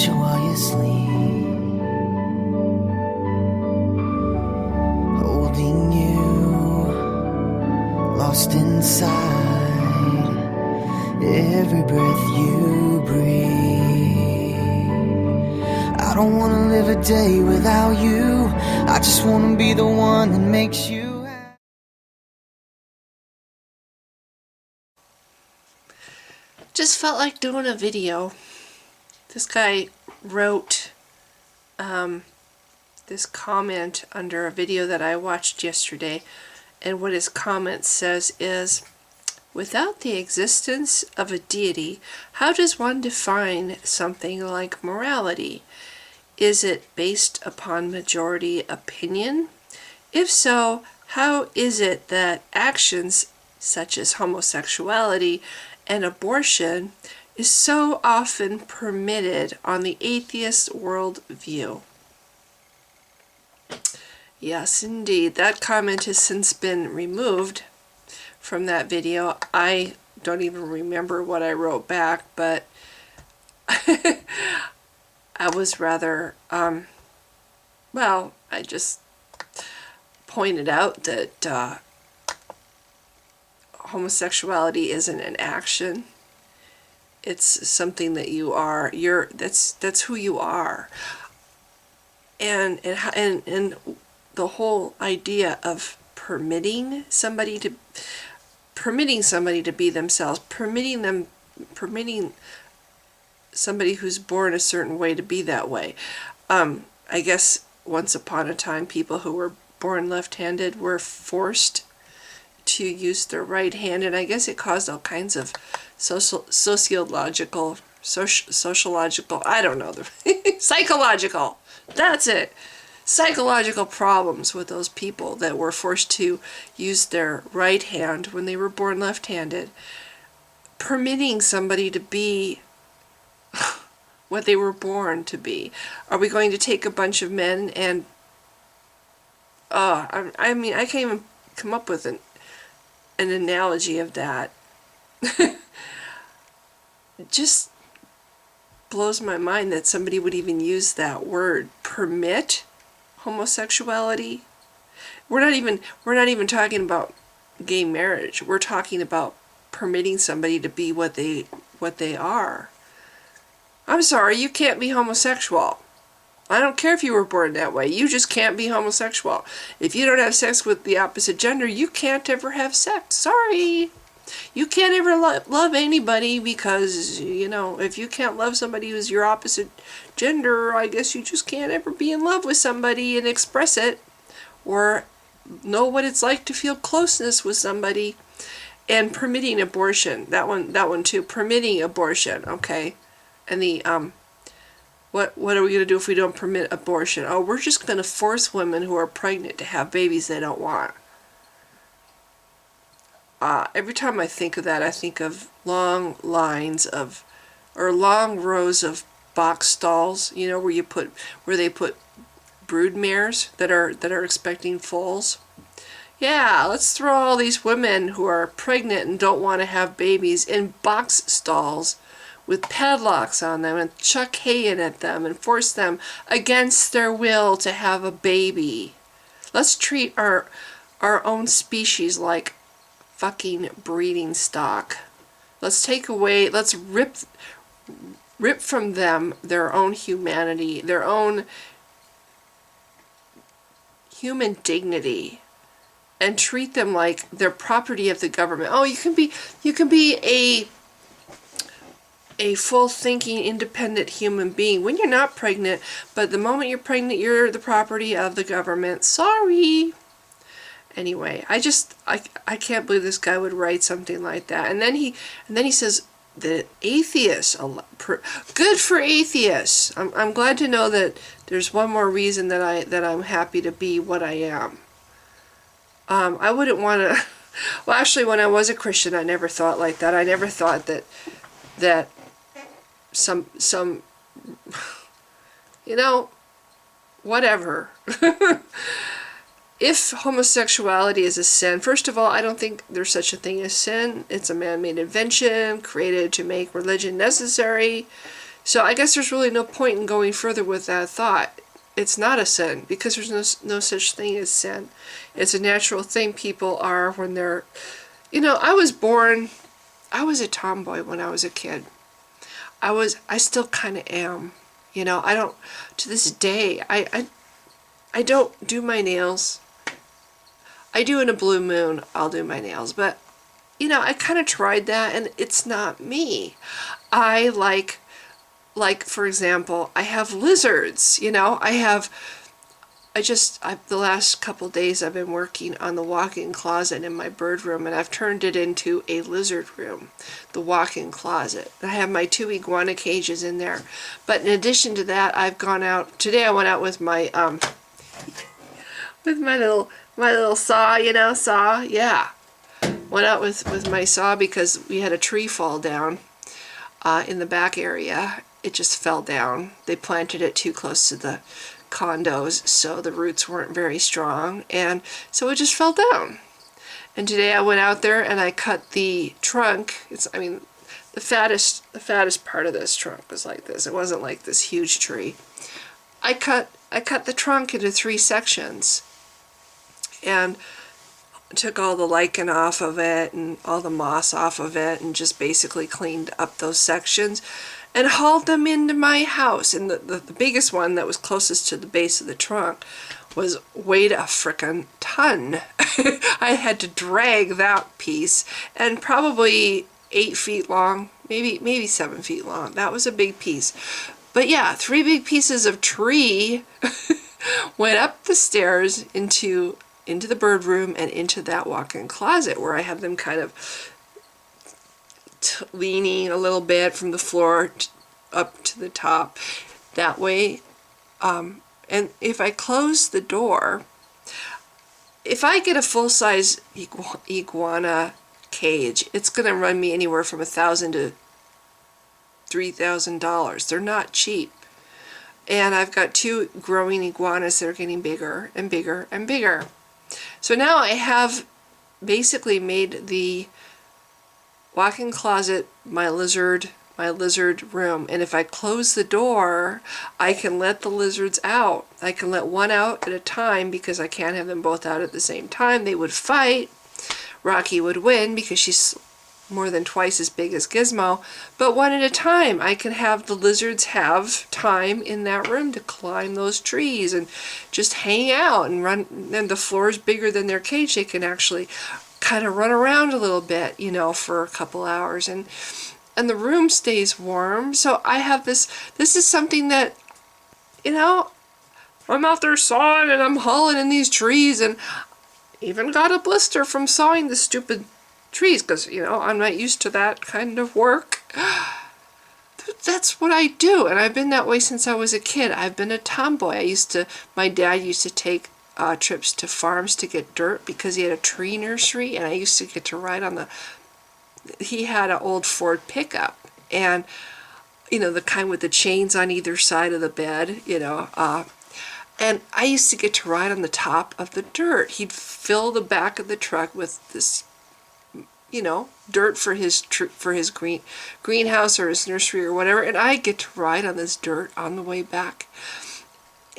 you while you sleep, holding you, lost inside every breath you breathe. I don't wanna live a day without you, I just wanna be the one that makes you happy. Just felt like doing a video. This guy wrote this comment under a video that I watched yesterday, and what his comment says is, without the existence of a deity, how does one define something like morality? Is it based upon majority opinion? If so, how is it that actions such as homosexuality and abortion is so often permitted on the atheist worldview? Yes, indeed. That comment has since been removed from that video. I don't even remember what I wrote back, but I was rather, well, I just pointed out that homosexuality isn't an action. It's something that you are. That's who you are. And the whole idea of permitting somebody to be themselves, permitting somebody who's born a certain way to be that way. I guess once upon a time, people who were born left-handed were forced to use their right hand, and I guess it caused all kinds of sociological, I don't know, psychological, that's it, psychological problems with those people that were forced to use their right hand when they were born left-handed. Permitting somebody to be what they were born to be. Are we going to take a bunch of men and I mean, I can't even come up with an analogy of that. It just blows my mind that somebody would even use that word, permit homosexuality. We're not even talking about gay marriage. We're talking about permitting somebody to be what they are. I'm sorry, you can't be homosexual. I don't care if you were born that way. You just can't be homosexual. If you don't have sex with the opposite gender, you can't ever have sex. Sorry. You can't ever love anybody because, you know, if you can't love somebody who's your opposite gender, I guess you just can't ever be in love with somebody and express it or know what it's like to feel closeness with somebody. And permitting abortion, that one too, permitting abortion, okay? And the what are we going to do if we don't permit abortion? Oh, we're just going to force women who are pregnant to have babies they don't want. Every time I think of that, I think of long rows of box stalls, you know, where they put brood mares that are expecting foals. Yeah, let's throw all these women who are pregnant and don't want to have babies in box stalls with padlocks on them and chuck hay in at them and force them against their will to have a baby. Let's treat our own species like fucking breeding stock. Let's rip from them their own humanity, their own human dignity, and treat them like they're property of the government. Oh, you can be a full thinking, independent human being when you're not pregnant, but the moment you're pregnant, you're the property of the government. Sorry. Anyway, I can't believe this guy would write something like that. And then he says that atheists, good for atheists. I'm glad to know that there's one more reason that I'm happy to be what I am. I wouldn't want to. Well, actually, when I was a Christian, I never thought like that. I never thought that some you know, whatever. If homosexuality is a sin, first of all, I don't think there's such a thing as sin. It's a man-made invention created to make religion necessary. So I guess there's really no point in going further with that thought. It's not a sin because there's no such thing as sin. It's a natural thing people are when they're, I was a tomboy when I was a kid. I still kind of am. I don't, to this day, I don't do my nails. I do in a blue moon, I'll do my nails, but I kind of tried that and it's not me. I like for example, I have lizards, the last couple days I've been working on the walk-in closet in my bird room, and I've turned it into a lizard room, the walk-in closet. I have my 2 iguana cages in there. But in addition to that, I've gone out, today I went out with my, with my little saw, saw, yeah. Went out with my saw because we had a tree fall down in the back area. It just fell down. They planted it too close to the condos, so the roots weren't very strong, and so it just fell down. And today I went out there and I cut the trunk. The fattest part of this trunk was like this. It wasn't like this huge tree. I cut the trunk into 3 sections and took all the lichen off of it and all the moss off of it and just basically cleaned up those sections and hauled them into my house. And the biggest one that was closest to the base of the trunk weighed a frickin' ton. I had to drag that piece, and probably 8 feet long, maybe 7 feet long. That was a big piece. But yeah, 3 big pieces of tree went up the stairs into the bird room and into that walk-in closet where I have them kind of leaning a little bit from the floor up to the top. That way, and if I close the door, if I get a full-size iguana cage, it's going to run me anywhere from $1,000 to $3,000. They're not cheap. And I've got 2 growing iguanas that are getting bigger and bigger and bigger. So now I have basically made the walk-in closet my lizard room. And if I close the door, I can let the lizards out. I can let one out at a time because I can't have them both out at the same time. They would fight. Rocky would win because she's more than twice as big as Gizmo. But one at a time, I can have the lizards have time in that room to climb those trees and just hang out and run. And the floor is bigger than their cage. They can actually kind of run around a little bit, for a couple hours. And the room stays warm. So I have this is something that, I'm out there sawing and I'm hauling in these trees, and even got a blister from sawing the stupid trees because, I'm not used to that kind of work. That's what I do, and I've been that way since I was a kid. I've been a tomboy. My dad used to take trips to farms to get dirt because he had a tree nursery, and I used to get to ride on he had an old Ford pickup, and the kind with the chains on either side of the bed, and I used to get to ride on the top of the dirt. He'd fill the back of the truck with this, dirt for his greenhouse or his nursery or whatever, and I get to ride on this dirt on the way back.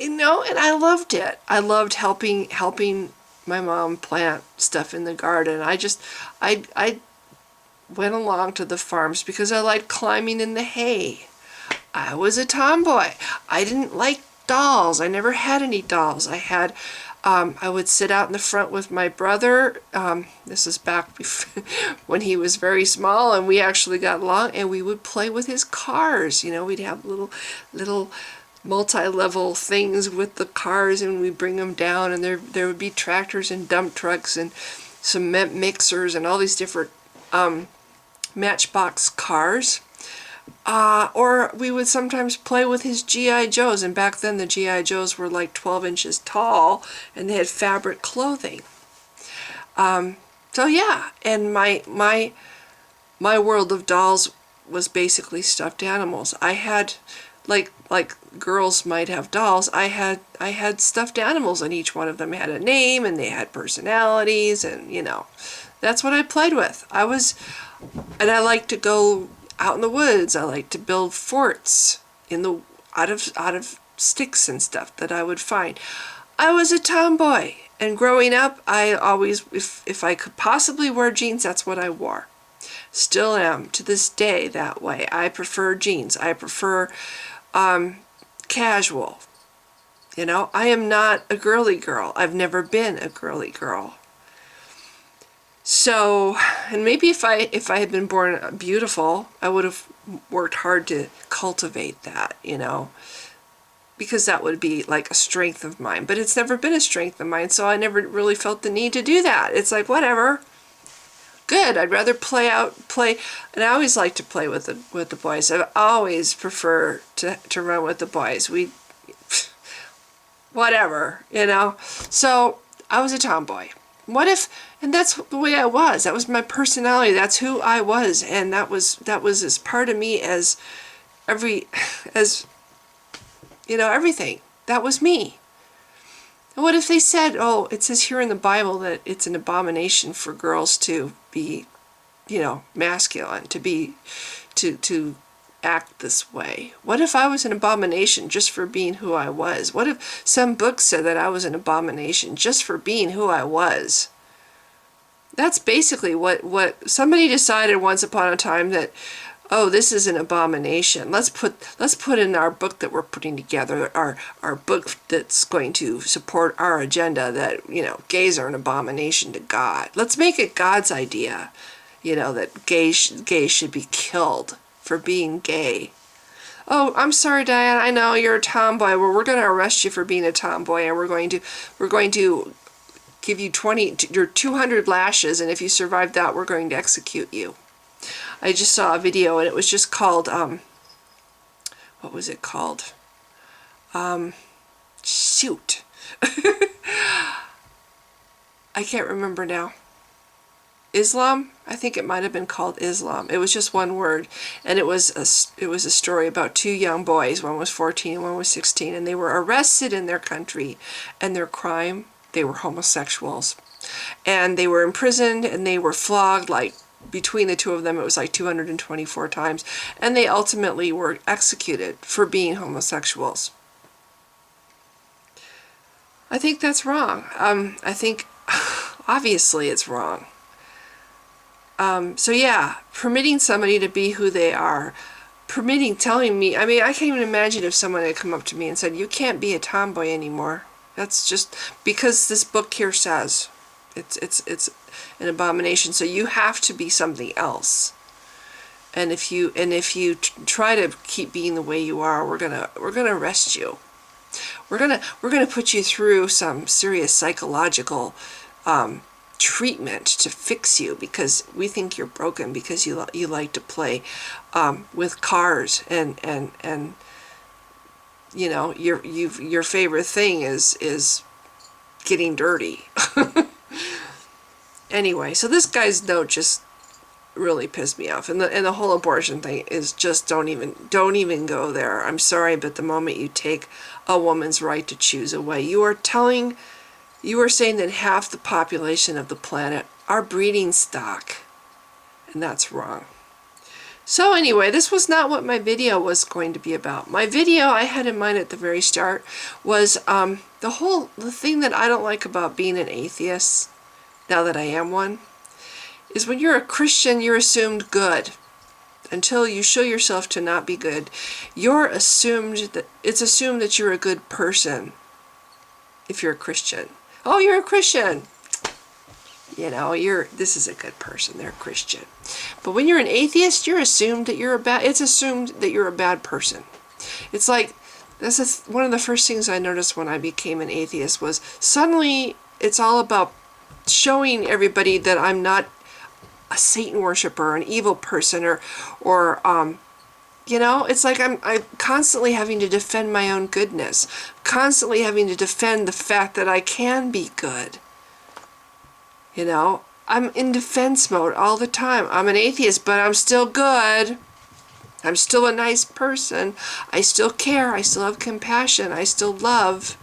And I loved it. I loved helping my mom plant stuff in the garden. I went along to the farms because I liked climbing in the hay. I was a tomboy. I didn't like dolls. I never had any dolls. I would sit out in the front with my brother. This is back when he was very small, and we actually got along, and we would play with his cars. We'd have little multi-level things with the cars, and we'd bring them down, and there would be tractors and dump trucks and cement mixers and all these different matchbox cars. Or we would sometimes play with his G.I. Joes, and back then the G.I. Joes were like 12 inches tall, and they had fabric clothing. So yeah, and my world of dolls was basically stuffed animals. I had, like girls might have dolls, I had stuffed animals, and each one of them had a name, and they had personalities, and that's what I played with. And I like to go out in the woods. I like to build forts in the out of sticks and stuff that I would find. I was a tomboy, and growing up, I always, if I could possibly wear jeans, that's what I wore. Still am to this day that way. I prefer jeans. I prefer casual. You know, I am not a girly girl. I've never been a girly girl. So, and maybe if I had been born beautiful, I would have worked hard to cultivate that, you know, because that would be like a strength of mine. But it's never been a strength of mine, so I never really felt the need to do that. It's like, whatever. Good. I'd rather play, and I always like to play with the boys. I've always preferred to run with the boys. Whatever, you know. So I was a tomboy. What if, and that's the way I was. That was my personality. That's who I was, and that was as part of me as everything. That was me. And what if they said, oh, it says here in the Bible that it's an abomination for girls to be, you know, masculine, to act this way? What if I was an abomination just for being who I was? What if some book said that I was an abomination just for being who I was? That's basically what somebody decided once upon a time, that, oh, this is an abomination. Let's put in our book that we're putting together, our book that's going to support our agenda, that, you know, gays are an abomination to God. Let's make it God's idea, you know, that gays should be killed for being gay. Oh, I'm sorry, Diane, I know you're a tomboy. Well, we're going to arrest you for being a tomboy, and we're going to give you 200 lashes, and if you survive that, we're going to execute you. I just saw a video, and it was just called, what was it called? Shoot. I can't remember now. Islam? I think it might have been called Islam. It was just one word, and it was a story about two young boys. One was 14 and one was 16, and they were arrested in their country, and their crime, they were homosexuals. And they were imprisoned, and they were flogged, like, between the two of them, it was like 224 times, and they ultimately were executed for being homosexuals. I think that's wrong. I think, obviously, it's wrong. So yeah, permitting somebody to be who they are, telling me, I mean, I can't even imagine if someone had come up to me and said, you can't be a tomboy anymore. That's just because this book here says it's an abomination. So you have to be something else. And if you try to keep being the way you are, we're gonna arrest you. We're gonna put you through some serious psychological treatment to fix you, because we think you're broken because you like to play with cars, and you know, your favorite thing is getting dirty. Anyway, so this guy's note just really pissed me off, and the whole abortion thing is just don't even go there. I'm sorry, but the moment you take a woman's right to choose away, you are saying that half the population of the planet are breeding stock, and that's wrong. So anyway, this was not what my video was going to be about. My video I had in mind at the very start was the thing that I don't like about being an atheist, now that I am one, is when you're a Christian, you're assumed good. Until you show yourself to not be good, it's assumed that you're a good person if you're a Christian. Oh, you're a Christian. You know, this is a good person. They're a Christian. But when you're an atheist, it's assumed that you're a bad person. It's like, one of the first things I noticed when I became an atheist was suddenly it's all about showing everybody that I'm not a Satan worshiper, an evil person, or you know, it's like I'm constantly having to defend my own goodness, constantly having to defend the fact that I can be good. You know, I'm in defense mode all the time. I'm an atheist, but I'm still good. I'm still a nice person. I still care. I still have compassion. I still love.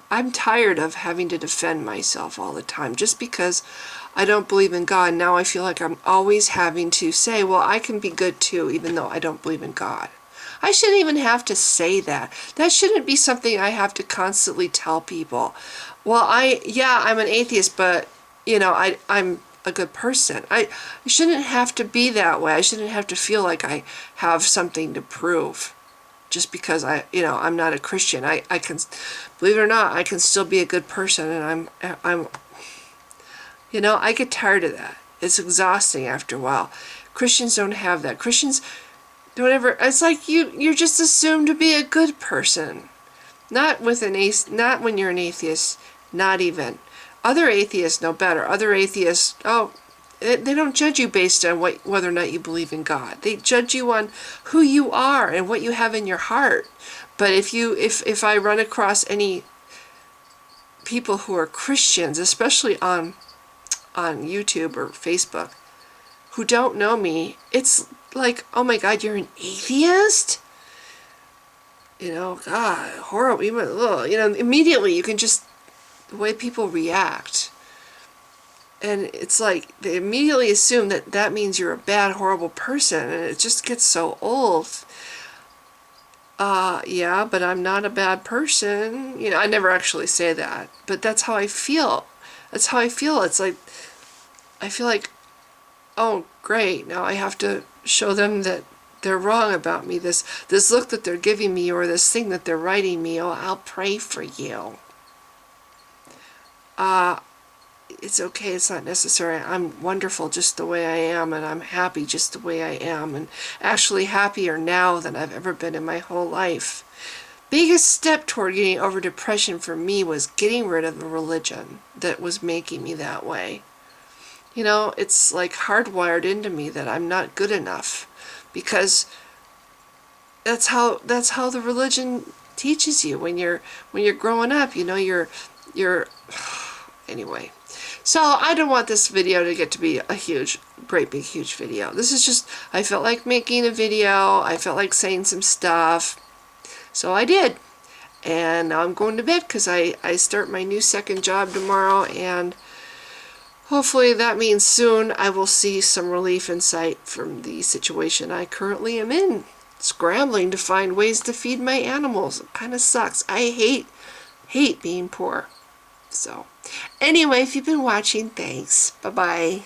I'm tired of having to defend myself all the time just because I don't believe in God. Now I feel like I'm always having to say, well, I can be good too, even though I don't believe in God. I shouldn't even have to say that. That shouldn't be something I have to constantly tell people. Well, I'm an atheist, but, I'm a good person. I shouldn't have to be that way. I shouldn't have to feel like I have something to prove just because I'm not a Christian. I can, believe it or not, I can still be a good person, and I get tired of that. It's exhausting after a while. Christians don't have that. Christians don't ever, it's like you're just assumed to be a good person. Not when you're an atheist, not even. Other atheists know better. Other atheists, they don't judge you based on whether or not you believe in God. They judge you on who you are and what you have in your heart. But if I run across any people who are Christians, especially on YouTube or Facebook, who don't know me, it's like, oh my God, you're an atheist? God, horrible. Immediately you can just, the way people react. And it's like, they immediately assume that means you're a bad, horrible person, and it just gets so old. Yeah, but I'm not a bad person. I never actually say that, but that's how I feel. That's how I feel. It's like, I feel like, oh, great, now I have to show them that they're wrong about me. This look that they're giving me, or this thing that they're writing me, I'll pray for you. It's okay, it's not necessary. I'm wonderful just the way I am, and I'm happy just the way I am, and actually happier now than I've ever been in my whole life. Biggest step toward getting over depression for me was getting rid of the religion that was making me that way. It's like hardwired into me that I'm not good enough, because that's how the religion teaches you when you're growing up. You're anyway. So I don't want this video to get to be a great big huge video. This is just, I felt like making a video. I felt like saying some stuff, so I did. And now I'm going to bed because I start my new second job tomorrow, and hopefully that means soon I will see some relief in sight from the situation I currently am in. Scrambling to find ways to feed my animals. It kind of sucks. I hate being poor. So, anyway, if you've been watching, thanks. Bye-bye.